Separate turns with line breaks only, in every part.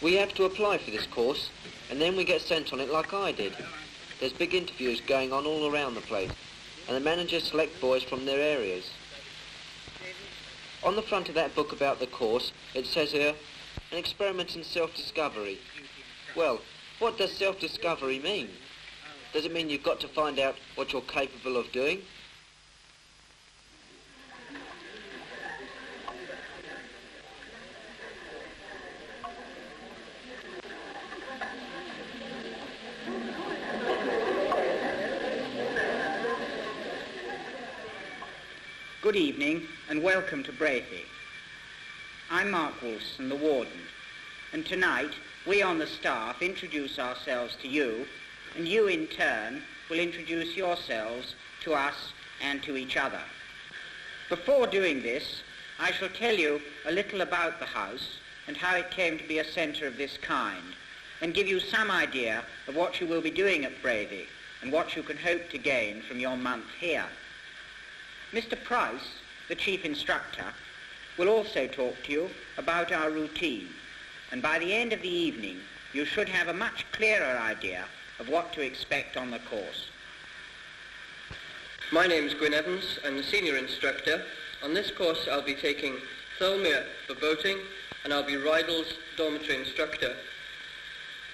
We have to apply for this course, and then we get sent on it like I did. There's big interviews going on all around the place, and the managers select boys from their areas. On the front of that book about the course, it says here, an experiment in self-discovery. Well, what does self-discovery mean? Does it mean you've got to find out what you're capable of doing?
Good evening and welcome to Brathay. I'm Mark Wilson, the warden, and tonight we on the staff introduce ourselves to you, and you in turn will introduce yourselves to us and to each other. Before doing this, I shall tell you a little about the house and how it came to be a centre of this kind, and give you some idea of what you will be doing at Brathay and what you can hope to gain from your month here. Mr. Price, the chief instructor, will also talk to you about our routine, and by the end of the evening you should have a much clearer idea of what to expect on the course.
My name is Gwyn Evans. I'm the senior instructor. On this course I'll be taking Thirlmere for boating, and I'll be Rydal's dormitory instructor.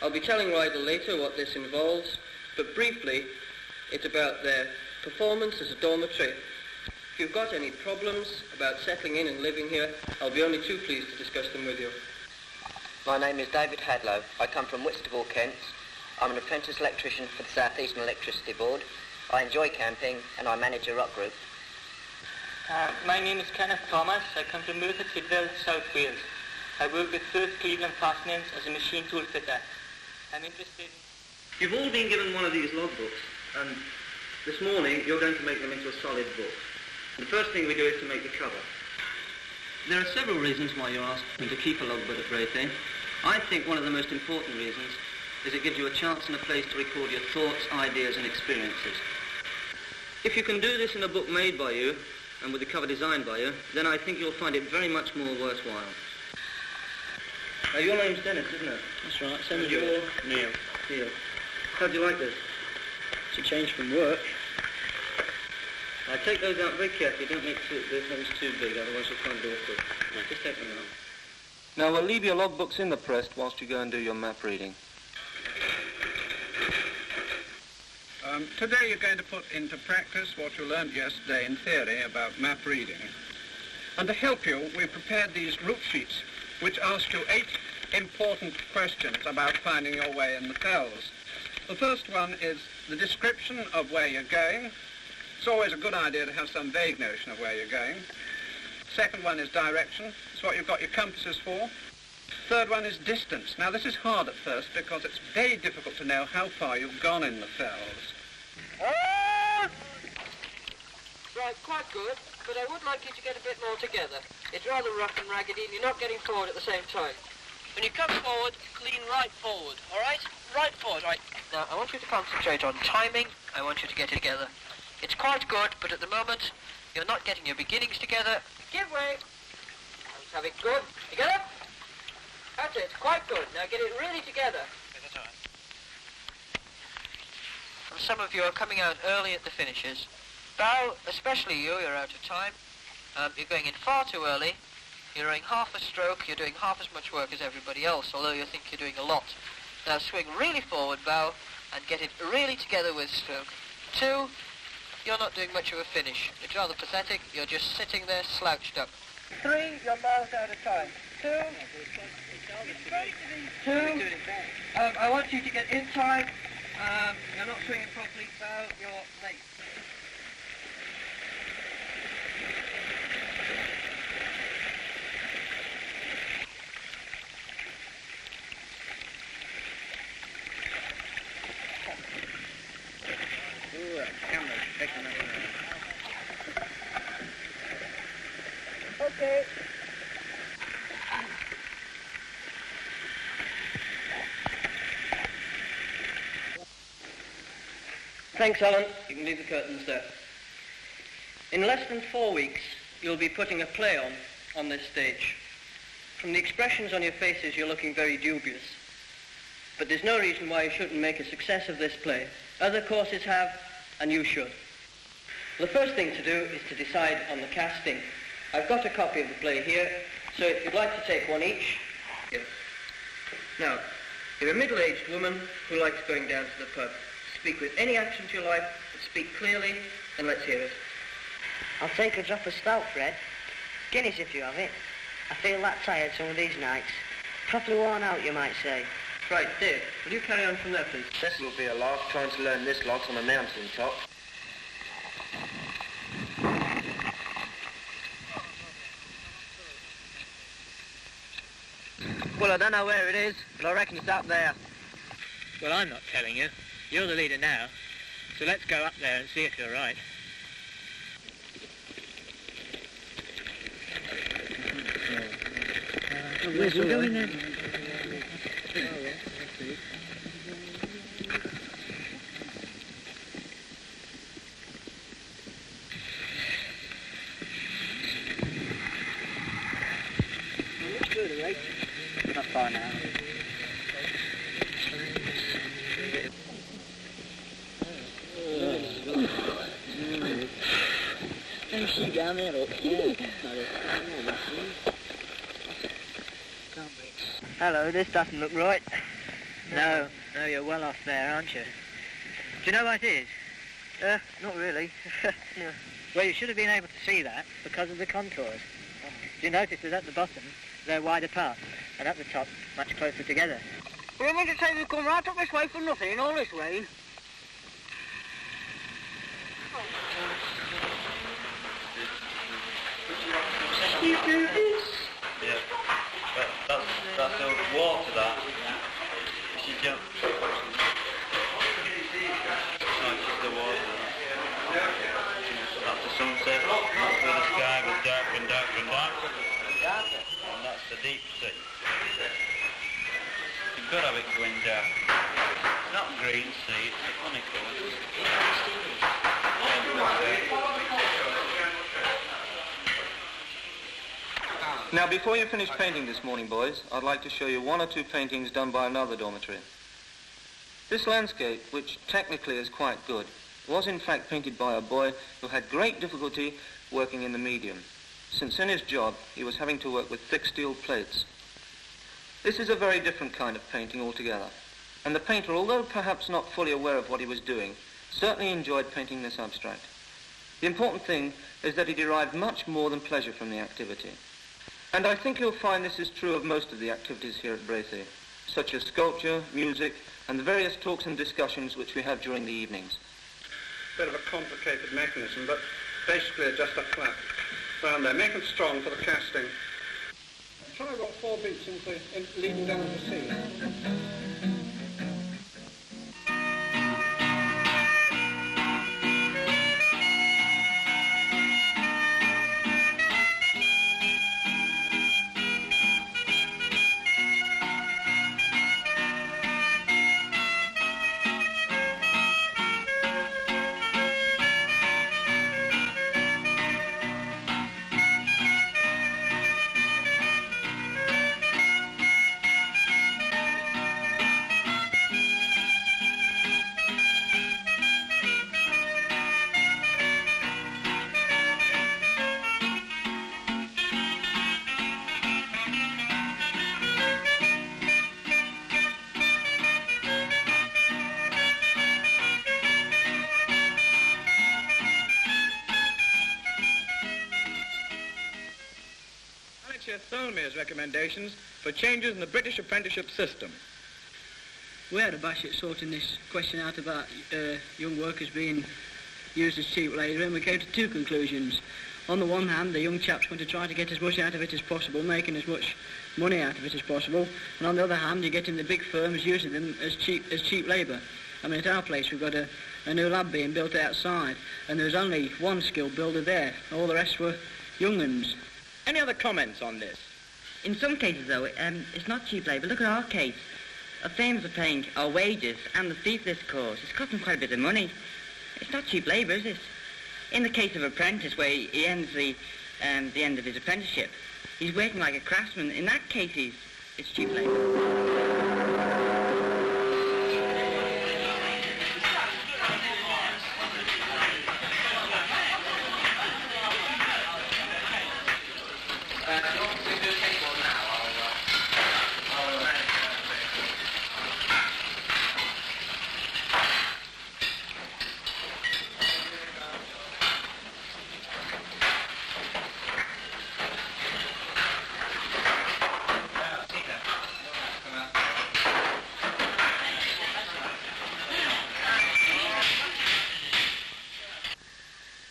I'll be telling Rydal later what this involves, but briefly it's about their performance as a dormitory. If you've got any problems about settling in and living here, I'll be only too pleased to discuss them with you.
My name is David Hadlow. I come from Whitstable, Kent. I'm an apprentice electrician for the South Eastern Electricity Board. I enjoy camping and I manage a rock group.
My name is Kenneth Thomas. I come from Merthyr Tydfil, South Wales. I work with Firth Cleveland Fastenings as a machine tool fitter. I'm interested in...
You've all been given one of these logbooks, and this morning you're going to make them into a solid book. The first thing we do is to make the cover. There are several reasons why you're asked to keep a logbook at Brathay. I think one of the most important reasons is it gives you a chance and a place to record your thoughts, ideas and experiences. If you can do this in a book made by you, and with the cover designed by you, then I think you'll find it very much more worthwhile. Now, your name's Dennis, isn't it?
That's right, same as yours.
Neil. Neil. How'd you like this?
It's a change from work.
Now, take those out very carefully. Don't make those too big, otherwise you'll find it awkward. Right, just take them out. Now, we'll leave your logbooks in the press whilst you go and do your map reading.
Today you're going to put into practice what you learned yesterday in theory about map reading. And to help you, we've prepared these route sheets, which ask you 8 important questions about finding your way in the fells. The first one is the description of where you're going. It's always a good idea to have some vague notion of where you're going. Second one is direction. It's what you've got your compasses for. Third one is distance. Now this is hard at first because it's very difficult to know how far you've gone in the fells.
Right, quite good, but I would like you to get a bit more together. It's rather rough and raggedy and you're not getting forward at the same time. When you come forward, lean right forward, all right? Right forward, right. Now, I want you to concentrate on timing. I want you to get it together. It's quite good, but at the moment, you're not getting your beginnings together. Give way. Let's have it good. Together. That's it, quite good. Now get it really together. That's all right. And some of you are coming out early at the finishes. Bow, especially you're out of time. You're going in far too early. You're doing half a stroke. You're doing half as much work as everybody else, although you think you're doing a lot. Now swing really forward, bow, and get it really together with stroke. 2, you're not doing much of a finish. It's rather pathetic. You're just sitting there slouched up. 3, you're miles out of time. 2, I want you to get in time. You're not swinging properly, bow, you're late.
Ooh, that camera's picking up.
Okay.
Thanks, Alan. You can leave the curtains there. In less than 4 weeks, you'll be putting a play on this stage.
From the expressions on your faces, you're looking very dubious. But there's no reason why you shouldn't make a success of this play. Other courses have, and you should. The first thing to do is to decide on the casting. I've got a copy of the play here, so if you'd like to take one each. Here. Now, you're a middle-aged woman who likes going down to the pub. Speak with any accent you like, but speak clearly, and let's hear it.
I'll take a drop of stout, Fred. Guinness if you have it. I feel that tired some of these nights. Properly worn out, you might say.
Right, Dave, will you carry on from there, please?
This will be a lark trying to learn this lot on a mountain top.
Well, I don't know where it is, but I reckon it's up there.
Well, I'm not telling you. You're the leader now. So let's go up there and see if you're right.
Where's we going then?
Not far now.
Let me see down there, look. Yeah.
Hello, this doesn't look right. No, you're well off there, aren't you? Do you know what it is? Not really. No. Well, you should have been able to see that because of the contours. Do you notice that at the bottom, they're wide apart, and at the top, much closer together?
Well, you mean to say we've come right up this way for nothing, all this way?
You do this? Yeah. That's the water, that. She jumped. No, it's just the water. That's the sunset. That's where the sky was darker and darker and darker. And that's the deep sea. You've got to have it going dark. It's not green sea, it's a funny colour.
Now, before you finish painting this morning, boys, I'd like to show you one or two paintings done by another dormitory. This landscape, which technically is quite good, was in fact painted by a boy who had great difficulty working in the medium, since in his job he was having to work with thick steel plates. This is a very different kind of painting altogether, and the painter, although perhaps not fully aware of what he was doing, certainly enjoyed painting this abstract. The important thing is that he derived much more than pleasure from the activity. And I think you'll find this is true of most of the activities here at Brathay, such as sculpture, music, and the various talks and discussions which we have during the evenings.
Bit of a complicated mechanism, but basically just a flap round there. Make it strong for the casting. Try about 4 beats leading down the sea.
Tholmere's recommendations for changes in the British apprenticeship system.
We had a bash at sorting this question out about young workers being used as cheap labour, and we came to two conclusions. On the one hand, the young chap's going to try to get as much out of it as possible, making as much money out of it as possible, and on the other hand, you're getting the big firms using them as cheap labour. I mean, at our place, we've got a new lab being built outside, and there's only one skilled builder there. All the rest were young uns.
Any other comments on this?
In some cases, though, it's not cheap labour. Look at our case. Our frames are paying our wages and the fee for this course. It's costing quite a bit of money. It's not cheap labour, is it? In the case of apprentice, where he ends the end of his apprenticeship, He's working like a craftsman. In that case, it's cheap labour.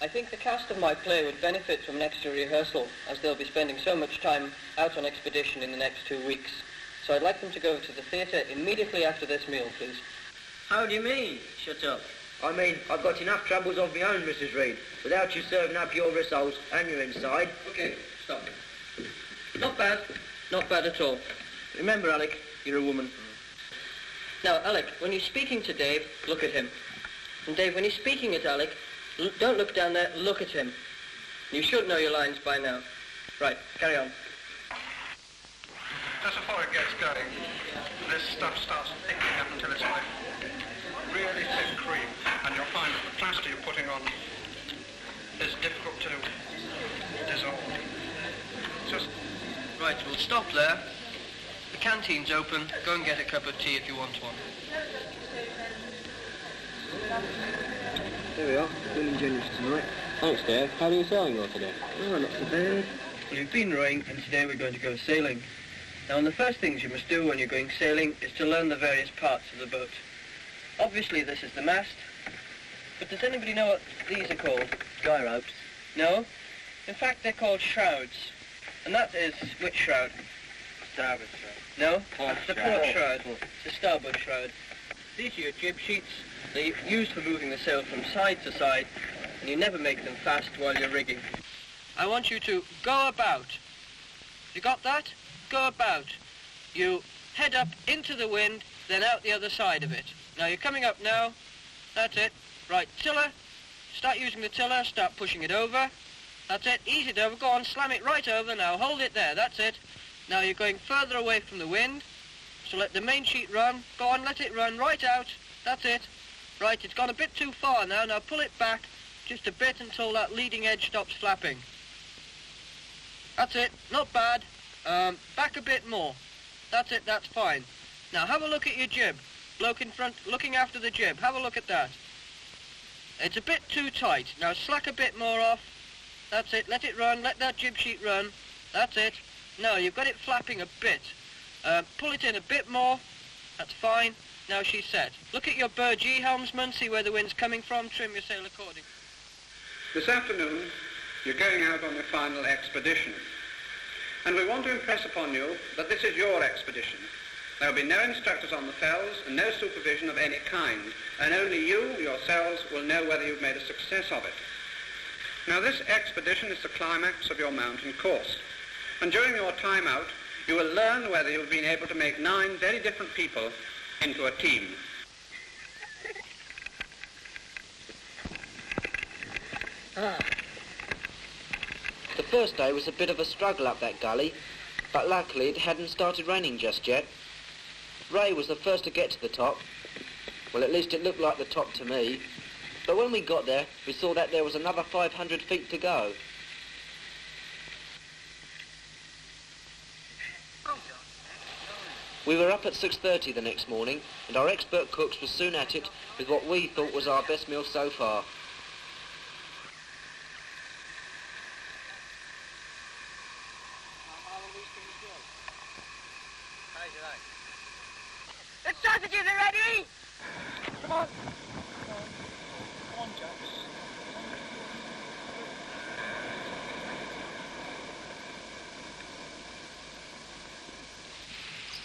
I think the cast of my play would benefit from an extra rehearsal, as they'll be spending so much time out on expedition in the next 2 weeks. So I'd like them to go to the theatre immediately after this meal, please.
How do you mean, shut up? I mean, I've got enough troubles of my own, Mrs. Reed, without you serving up your results and your inside.
Okay, stop. Not bad. Not bad at all. Remember, Alec, you're a woman. Now, Alec, when you're speaking to Dave, look at him. And Dave, when you're speaking at Alec, don't look down there, look at him. You should know your lines by now. Right, carry on.
Just before it gets going, this stuff starts thickening up until it's like really thick cream, and you'll find that the plaster you're putting on is difficult to dissolve. Just...
Right, we'll stop there. The canteen's open. Go and get a cup of tea if you want one.
There we are, feeling generous tonight.
Thanks, Dave. How are you sailing well today?
Oh, not so bad.
We've been rowing, and today we're going to go sailing. Now, one of the first things you must do when you're going sailing is to learn the various parts of the boat. Obviously, this is the mast, but does anybody know what these are called?
Guy ropes.
No? In fact, they're called shrouds. And that is which shroud?
Starboard shroud.
No?
Port
It's the
shroud.
port shroud. It's the starboard shroud. These are your jib sheets. They're used for moving the sail from side to side, and you never make them fast while you're rigging. I want you to go about. You got that? Go about. You head up into the wind, then out the other side of it. Now you're coming up now. That's it. Right, tiller. Start using the tiller. Start pushing it over. That's it. Ease it over. Go on, slam it right over. Now hold it there. That's it. Now you're going further away from the wind. So let the main sheet run. Go on, let it run right out. That's it. Right, it's gone a bit too far now. Now pull it back just a bit until that leading edge stops flapping. That's it. Not bad. Back a bit more. That's it. That's fine. Now have a look at your jib. Bloke in front looking after the jib. Have a look at that. It's a bit too tight. Now slack a bit more off. That's it. Let it run. Let that jib sheet run. That's it. No, you've got it flapping a bit. Pull it in a bit more. That's fine. Now she's set. Look at your burgee, helmsman. See where the wind's coming from. Trim your sail accordingly.
This afternoon, you're going out on your final expedition. And we want to impress upon you that this is your expedition. There will be no instructors on the fells and no supervision of any kind. And only you, yourselves, will know whether you've made a success of it. Now, this expedition is the climax of your mountain course. And during your time out, you will learn whether you've been able to make 9 very different people into a team.
The first day was a bit of a struggle up that gully, but luckily it hadn't started raining just yet. Ray was the first to get to the top. Well, at least it looked like the top to me. But when we got there, we saw that there was another 500 feet to go. We were up at 6:30 the next morning, and our expert cooks were soon at it with what we thought was our best meal so far.
The sausages are ready!
Come on. Come on, chaps.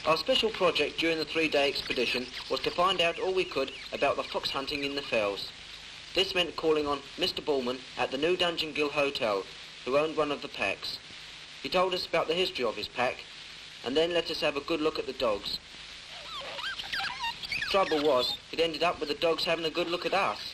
Our special project during the 3-day expedition was to find out all we could about the fox hunting in the fells. This meant calling on Mr. Bullman at the New Dungeon Gill Hotel, who owned one of the packs. He told us about the history of his pack, and then let us have a good look at the dogs. Trouble was, it ended up with the dogs having a good look at us.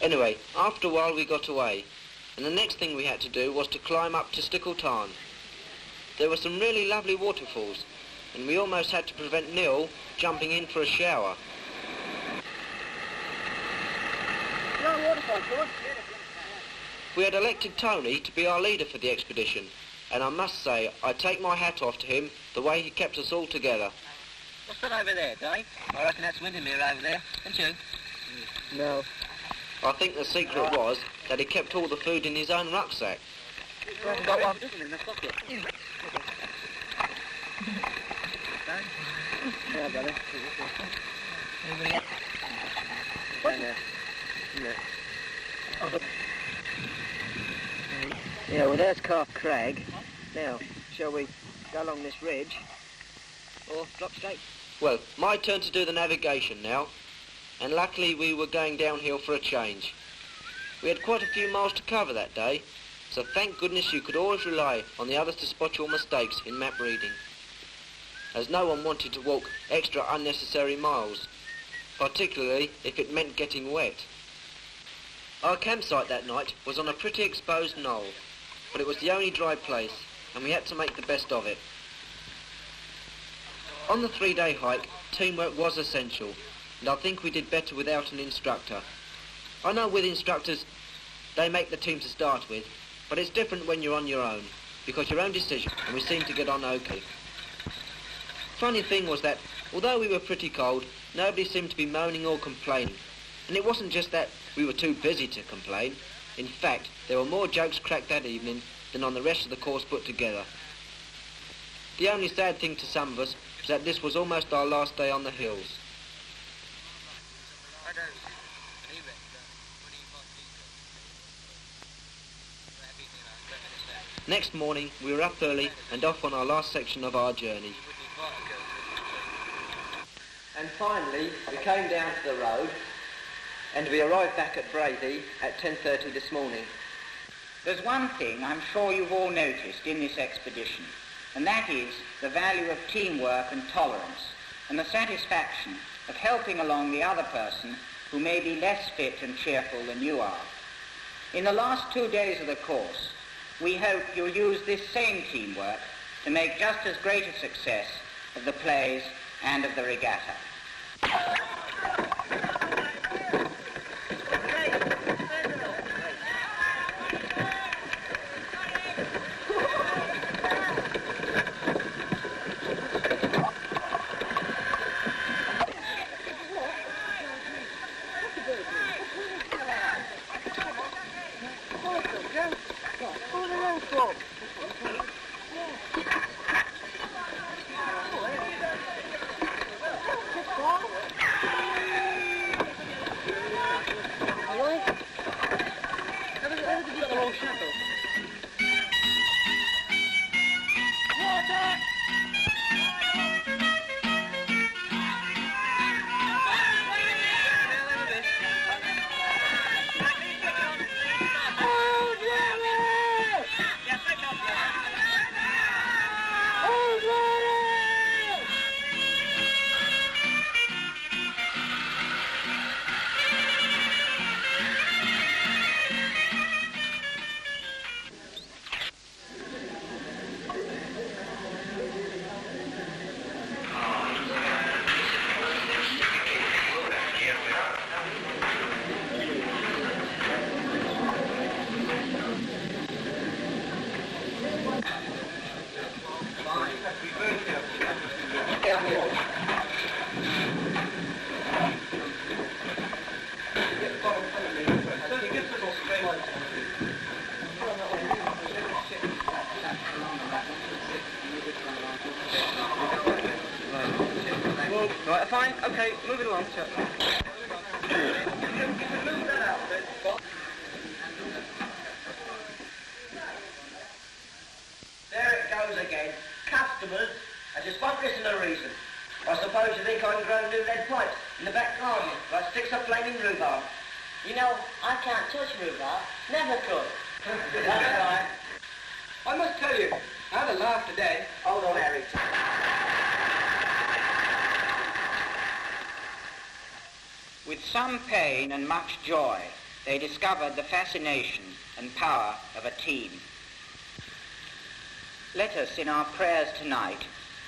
Anyway, after a while we got away, and the next thing we had to do was to climb up to Stickle Tarn. There were some really lovely waterfalls, and we almost had to prevent Neil jumping in for a shower. We had elected Tony to be our leader for the expedition, and I must say, I take my hat off to him the way he kept us all together.
What's that over there, Dave? I reckon that's Windermere over there, don't you?
No. I think the secret was that he kept all the food in his own rucksack.
I've got one in the pocket. Yeah, brother. Yeah, well, there's Calf Crag. Now, shall we go along this ridge or drop straight?
Well, my turn to do the navigation now, and luckily we were going downhill for a change. We had quite a few miles to cover that day, so thank goodness you could always rely on the others to spot your mistakes in map reading, as no one wanted to walk extra unnecessary miles, particularly if it meant getting wet. Our campsite that night was on a pretty exposed knoll, but it was the only dry place, and we had to make the best of it. On the 3-day hike, teamwork was essential, and I think we did better without an instructor. I know with instructors, they make the team to start with, but it's different when you're on your own, because your own decision, and we seemed to get on okay. Funny thing was that, although we were pretty cold, nobody seemed to be moaning or complaining. And it wasn't just that we were too busy to complain. In fact, there were more jokes cracked that evening than on the rest of the course put together. The only sad thing to some of us was that this was almost our last day on the hills. Next morning, we were up early and off on our last section of our journey. And finally, we came down to the road, and we arrived back at Brathay at 10:30 this morning.
There's one thing I'm sure you've all noticed in this expedition, and that is the value of teamwork and tolerance, and the satisfaction of helping along the other person who may be less fit and cheerful than you are. In the last 2 days of the course, we hope you'll use this same teamwork to make just as great a success of the plays and of the regatta.
Right, fine, okay, move it along, sir. There it goes again. Customers are just one listen to reason. I suppose you think I can grow new lead pipes in the back garden like sticks of flaming rhubarb.
You know, I can't touch rhubarb. Never could.
That's right. I must tell you, I had a laugh today. Hold on, Harry.
With some pain and much joy, they discovered the fascination and power of a team. Let us, in our prayers tonight,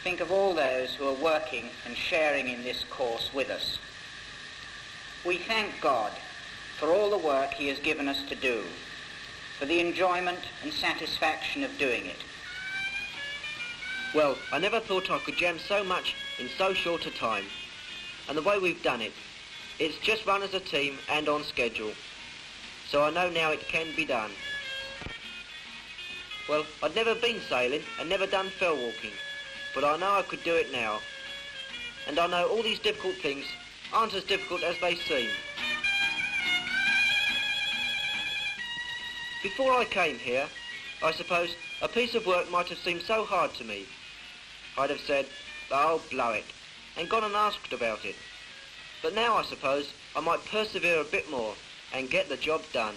think of all those who are working and sharing in this course with us. We thank God for all the work he has given us to do, for the enjoyment and satisfaction of doing it.
Well, I never thought I could jam so much in so short a time. And the way we've done it, it's just run as a team and on schedule. So I know now it can be done. Well, I'd never been sailing and never done fell walking, but I know I could do it now. And I know all these difficult things aren't as difficult as they seem. Before I came here, I suppose a piece of work might have seemed so hard to me. I'd have said, oh, blow it, and gone and asked about it. But now I suppose I might persevere a bit more and get the job done.